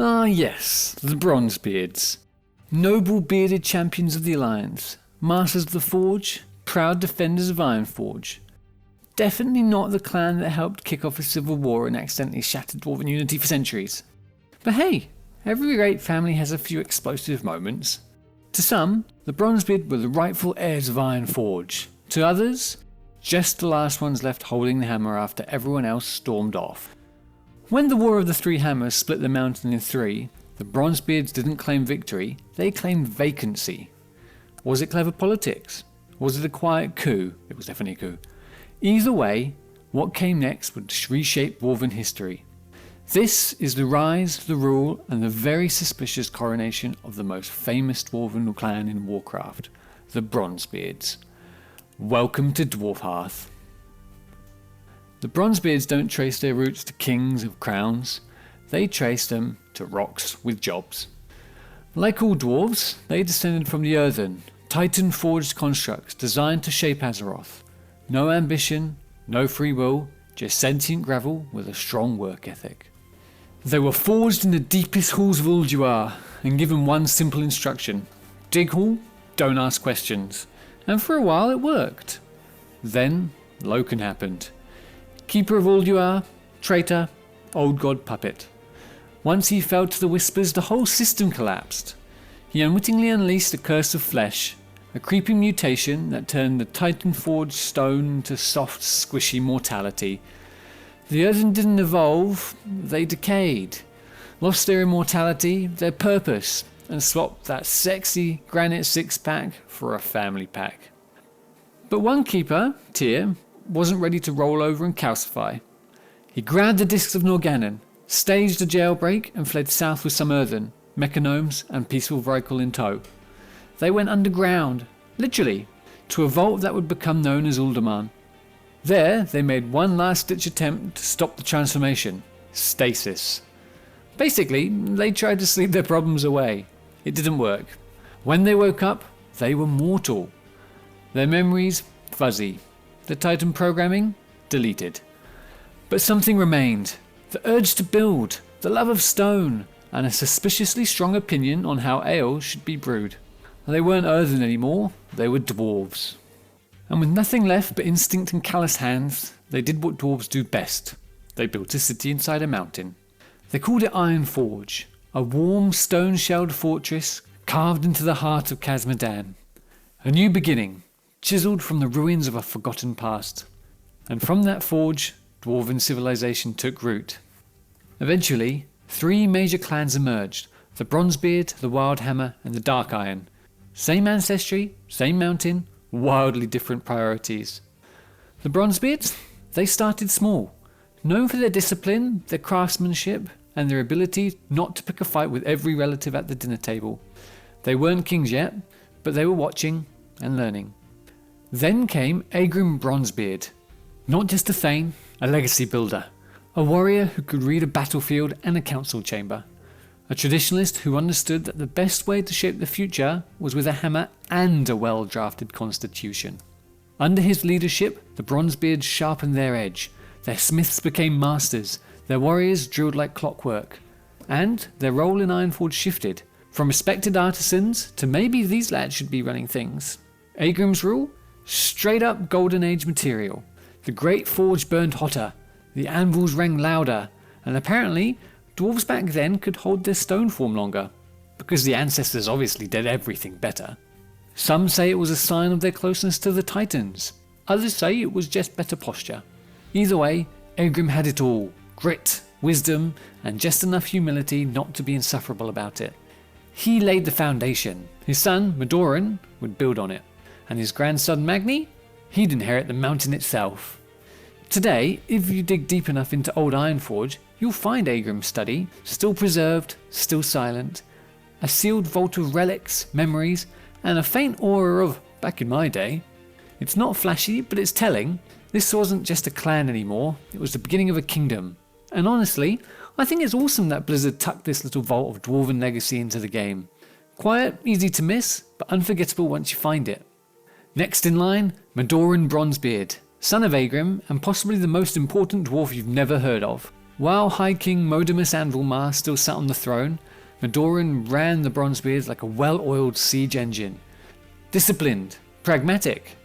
Ah yes, the Bronzebeards. Noble bearded champions of the Alliance, masters of the Forge, proud defenders of Ironforge. Definitely not the clan that helped kick off a civil war and accidentally shattered Dwarven unity for centuries. But hey, every great family has a few explosive moments. To some, the Bronzebeard were the rightful heirs of Ironforge. To others, just the last ones left holding the hammer after everyone else stormed off. When the War of the Three Hammers split the mountain in three, the Bronzebeards didn't claim victory, they claimed vacancy. Was it clever politics? Was it a quiet coup? It was definitely a coup. Either way, what came next would reshape Dwarven history. This is the rise, the rule, and the very suspicious coronation of the most famous Dwarven clan in Warcraft, the Bronzebeards. Welcome to Dwarfhearth. The Bronzebeards don't trace their roots to kings of crowns, they trace them to rocks with jobs. Like all dwarves, they descended from the earthen, titan-forged constructs designed to shape Azeroth. No ambition, no free will, just sentient gravel with a strong work ethic. They were forged in the deepest halls of Ulduar and given one simple instruction: dig hall, don't ask questions. And for a while it worked. Then Loken happened. Keeper of Ulduar, traitor, old god puppet. Once he fell to the whispers, the whole system collapsed. He unwittingly unleashed the curse of flesh, a creeping mutation that turned the titan-forged stone into soft, squishy mortality. The earthen didn't evolve, they decayed, lost their immortality, their purpose, and swapped that sexy granite six-pack for a family pack. But one keeper, Tyr, wasn't ready to roll over and calcify. He grabbed the discs of Norgannon, staged a jailbreak, and fled south with some earthen, mechanomes, and peaceful Vrykul in tow. They went underground, literally, to a vault that would become known as Uldaman. There, they made one last-ditch attempt to stop the transformation: stasis. Basically, they tried to sleep their problems away. It didn't work. When they woke up, they were mortal. Their memories, fuzzy. The Titan programming, deleted. But something remained. The urge to build, the love of stone, and a suspiciously strong opinion on how ale should be brewed. They weren't earthen anymore, they were dwarves. And with nothing left but instinct and callous hands, they did what dwarves do best. They built a city inside a mountain. They called it Ironforge, a warm stone-shelled fortress carved into the heart of Khazad-dûm. A new beginning, chiselled from the ruins of a forgotten past. And from that forge, Dwarven civilization took root. Eventually, 3 major clans emerged: the Bronzebeard, the Wildhammer, and the Dark Iron. Same ancestry, same mountain, wildly different priorities. The Bronzebeards, they started small, known for their discipline, their craftsmanship, and their ability not to pick a fight with every relative at the dinner table. They weren't kings yet, but they were watching and learning. Then came Aegrim Bronzebeard, not just a Thane, a legacy builder, a warrior who could read a battlefield and a council chamber, a traditionalist who understood that the best way to shape the future was with a hammer and a well-drafted constitution. Under his leadership, the Bronzebeards sharpened their edge, their smiths became masters, their warriors drilled like clockwork, and their role in Ironforge shifted, from respected artisans to maybe these lads should be running things. Aegrim's rule? Straight up Golden Age material. The great forge burned hotter, the anvils rang louder, and apparently dwarves back then could hold their stone form longer, because the ancestors obviously did everything better. Some say it was a sign of their closeness to the Titans, others say it was just better posture. Either way, Aegrim had it all: grit, wisdom, and just enough humility not to be insufferable about it. He laid the foundation, his son Madoran would build on it, and his grandson Magni, he'd inherit the mountain itself. Today, if you dig deep enough into old Ironforge, you'll find Aegrim's study, still preserved, still silent, a sealed vault of relics, memories, and a faint aura of back in my day. It's not flashy, but it's telling. This wasn't just a clan anymore, it was the beginning of a kingdom. And honestly, I think it's awesome that Blizzard tucked this little vault of Dwarven legacy into the game. Quiet, easy to miss, but unforgettable once you find it. Next in line, Madoran Bronzebeard, son of Aegrim, and possibly the most important dwarf you've never heard of. While High King Modimus Anvilmar still sat on the throne, Madoran ran the Bronzebeards like a well-oiled siege engine. Disciplined, pragmatic,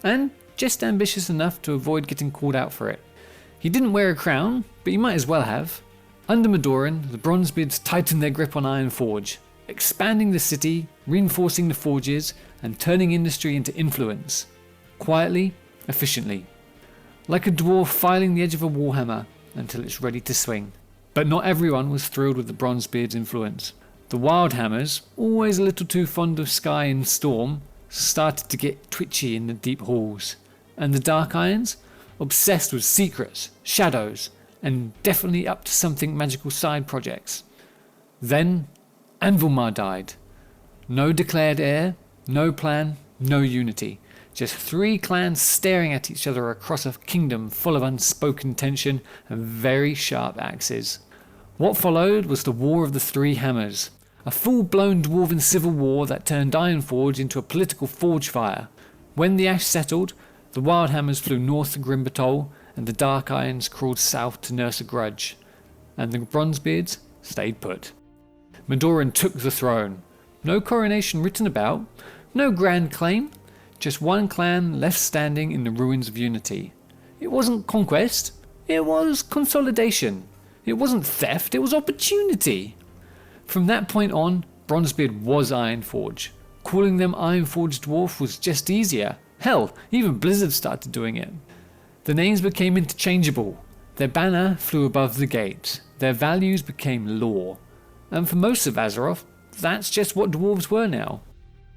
and just ambitious enough to avoid getting called out for it. He didn't wear a crown, but he might as well have. Under Madoran, the Bronzebeards tightened their grip on Ironforge, expanding the city, reinforcing the forges, and turning industry into influence. Quietly, efficiently. Like a dwarf filing the edge of a warhammer until it's ready to swing. But not everyone was thrilled with the Bronzebeard's influence. The Wildhammers, always a little too fond of sky and storm, started to get twitchy in the deep halls. And the Dark Irons, obsessed with secrets, shadows, and definitely up to something magical side projects. Then, Anvilmar died. No declared heir, no plan, no unity. Just 3 clans staring at each other across a kingdom full of unspoken tension and very sharp axes. What followed was the War of the Three Hammers, a full-blown dwarven civil war that turned Ironforge into a political forge fire. When the ash settled, the Wildhammers flew north to Grimbatol, and the Dark Irons crawled south to nurse a grudge, and the Bronzebeards stayed put. Madoran took the throne. No coronation written about, no grand claim, just one clan left standing in the ruins of unity. It wasn't conquest, it was consolidation. It wasn't theft, it was opportunity. From that point on, Bronzebeard was Ironforge. Calling them Ironforge Dwarf was just easier. Hell, even Blizzard started doing it. The names became interchangeable. Their banner flew above the gates. Their values became law. And for most of Azeroth, that's just what dwarves were now.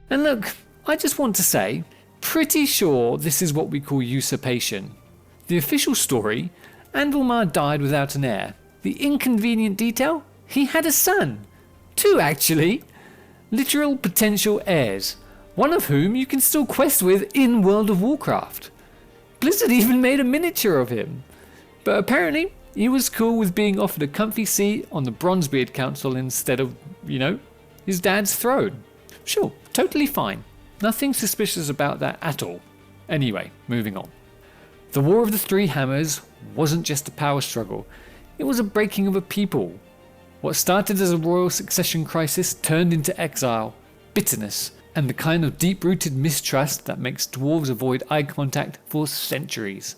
And look, I just want to say, pretty sure this is what we call usurpation. The official story, Anvilmar died without an heir. The inconvenient detail, he had a son. 2 actually. Literal potential heirs. One of whom you can still quest with in World of Warcraft. Blizzard even made a miniature of him. But apparently, he was cool with being offered a comfy seat on the Bronzebeard Council instead of, his dad's throne. Sure, totally fine. Nothing suspicious about that at all. Anyway, moving on. The War of the Three Hammers wasn't just a power struggle. It was a breaking of a people. What started as a royal succession crisis turned into exile, bitterness, and the kind of deep-rooted mistrust that makes dwarves avoid eye contact for centuries.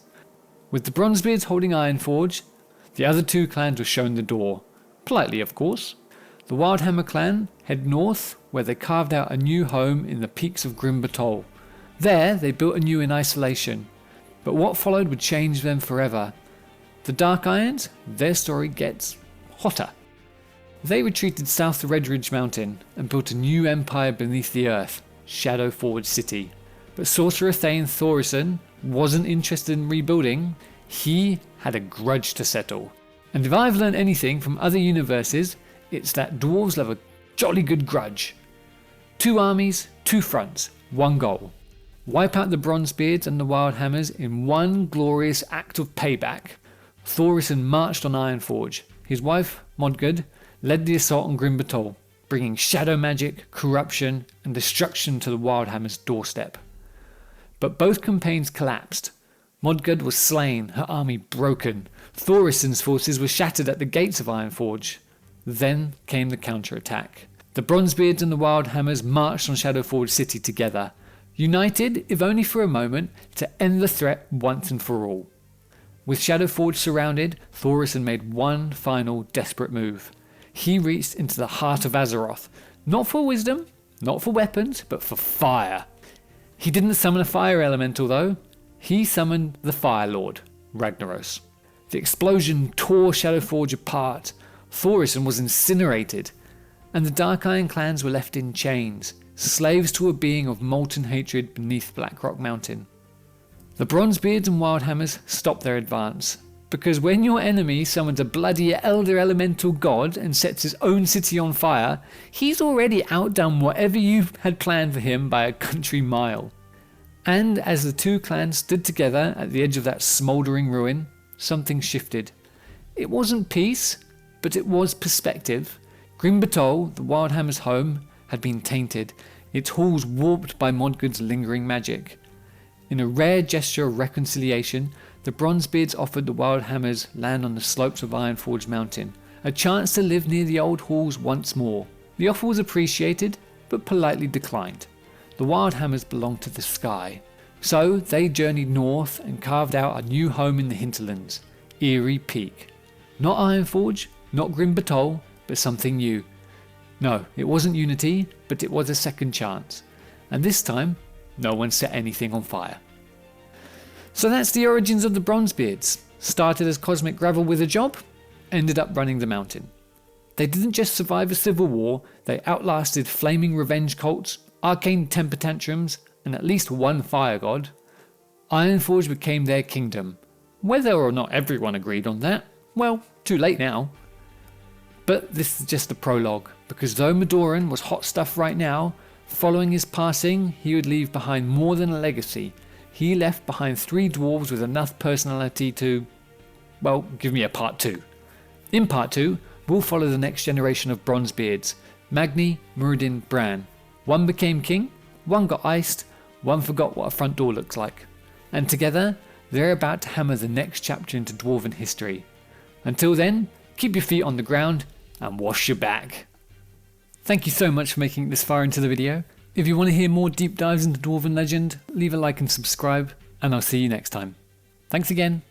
With the Bronzebeards holding Ironforge, the other 2 clans were shown the door. Politely, of course. The Wildhammer clan head north, where they carved out a new home in the peaks of Grimbatol. There, they built anew in isolation. But what followed would change them forever. The Dark Irons, their story gets hotter. They retreated south to Redridge Mountain and built a new empire beneath the earth, Shadowforge City. But sorcerer Thane Thorison wasn't interested in rebuilding, he had a grudge to settle. And if I've learned anything from other universes, it's that dwarves love a jolly good grudge. 2 armies, 2 fronts, 1 goal. Wipe out the Bronzebeards and the Wildhammers in one glorious act of payback. Thorison marched on Ironforge. His wife, Modgud, led the assault on Grimbatol, bringing shadow magic, corruption, and destruction to the Wildhammer's doorstep. But both campaigns collapsed. Modgud was slain, her army broken. Thorison's forces were shattered at the gates of Ironforge. Then came the counterattack. The Bronzebeards and the Wildhammers marched on Shadowforge City together, united, if only for a moment, to end the threat once and for all. With Shadowforge surrounded, Thorison made one final desperate move. He reached into the heart of Azeroth, not for wisdom, not for weapons, but for fire. He didn't summon a fire elemental though. He summoned the Fire Lord, Ragnaros. The explosion tore Shadowforge apart. Thorison was incinerated, and the Dark Iron clans were left in chains, slaves to a being of molten hatred beneath Blackrock Mountain. The Bronzebeards and Wildhammers stopped their advance, because when your enemy summons a bloody elder elemental god and sets his own city on fire, he's already outdone whatever you had planned for him by a country mile. And as the 2 clans stood together at the edge of that smouldering ruin, something shifted. It wasn't peace, but it was perspective. Grimbatol, the Wildhammer's home, had been tainted, its halls warped by Modgud's lingering magic. In a rare gesture of reconciliation, the Bronzebeards offered the Wildhammers land on the slopes of Ironforge Mountain, a chance to live near the old halls once more. The offer was appreciated, but politely declined. The Wildhammers belonged to the sky, so they journeyed north and carved out a new home in the hinterlands, Eerie Peak. Not Ironforge, not Grim Batol, but something new. No, it wasn't Unity, but it was a second chance. And this time, no one set anything on fire. So that's the origins of the Bronzebeards. Started as cosmic gravel with a job, ended up running the mountain. They didn't just survive a civil war, they outlasted flaming revenge cults, arcane temper tantrums, and at least one fire god. Ironforge became their kingdom. Whether or not everyone agreed on that, well, too late now. But this is just the prologue, because though Madoran was hot stuff right now, following his passing he would leave behind more than a legacy. He left behind 3 dwarves with enough personality to, well, give me a part 2. In part 2, we'll follow the next generation of Bronzebeards, Magni, Muradin, Bran. One became king, one got iced, one forgot what a front door looks like. And together, they're about to hammer the next chapter into Dwarven history. Until then, keep your feet on the ground and wash your back. Thank you so much for making it this far into the video. If you want to hear more deep dives into Dwarven legend, leave a like and subscribe, and I'll see you next time. Thanks again.